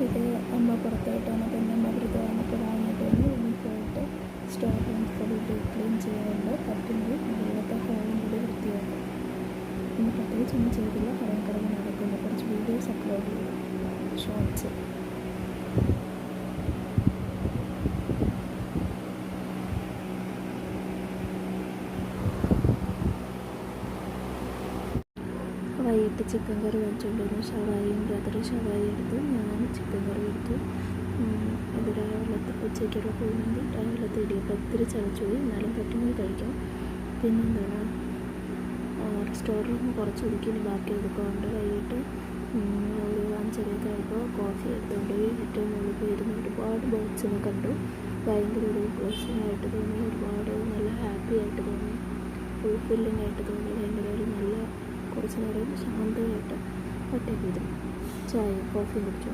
ഇത് അമ്മ പുറത്തായിട്ട് വന്നപ്പോൾ എൻ്റെ അമ്മ വെറുതെ വന്നപ്പോൾ വാങ്ങിയിട്ട് വന്നു. ഇനി പോയിട്ട് സ്റ്റോർ റൂം ഫുൾ ക്ലീൻ ചെയ്യാറുണ്ട്. പറ്റുമെങ്കിൽ മുകളിലത്തെ ഹാളിൻ്റെ വൃത്തിയാക്കും. ഇനി പ്രത്യേകിച്ചൊന്നും ചെയ്തില്ല. കിടന്ന് നടക്കുന്നു. കുറച്ച് വീഡിയോസ് അപ്ലോഡ് ചെയ്തു, ഷോർട്സ്. വൈകിട്ട് ചിക്കൻ കറി വെച്ചുകൊണ്ടിരുന്നു. ഷവായിയും ബ്രദറ് ഷവായി എടുത്തു, ഞാൻ ചിക്കൻ കറി എടുത്തു. ഇത് ഉച്ചയ്ക്കുള്ള കുഴിമന്തി. രാവിലത്തെ ഇടിയപ്പം ഒത്തിരി ചതച്ചു പോയി, എന്നാലും പറ്റുമെങ്കിൽ കഴിക്കാം. പിന്നെന്താണ്, സ്റ്റോർ റൂം കുറച്ച് ഒതുക്കി ഇനി ബാക്കി എടുക്കാറുണ്ട്. വൈകിട്ട് ഒരു 5:30 ആയപ്പോൾ കോഫി എടുത്തുകൊണ്ട് പോയി ഏറ്റവും മുകളിൽ പോയിരുന്നു. ഒരുപാട് ബേർഡ്സിനെ കണ്ടു. ഭയങ്കര ഒരു ബ്ലെസ്സിങ് ആയിട്ട് തോന്നി. ഒരുപാട് നല്ല ഹാപ്പി ആയിട്ട് തോന്നി. ഫുൾഫില്ലിംഗ് ആയിട്ട് തോന്നി. ഭയങ്കര ഒരു നല്ല കുറച്ച് നേരം ശാന്തമായിട്ട് ഒറ്റയ്ക്ക് ഇരുന്നു ചായ കോഫിയും കുടിച്ചു.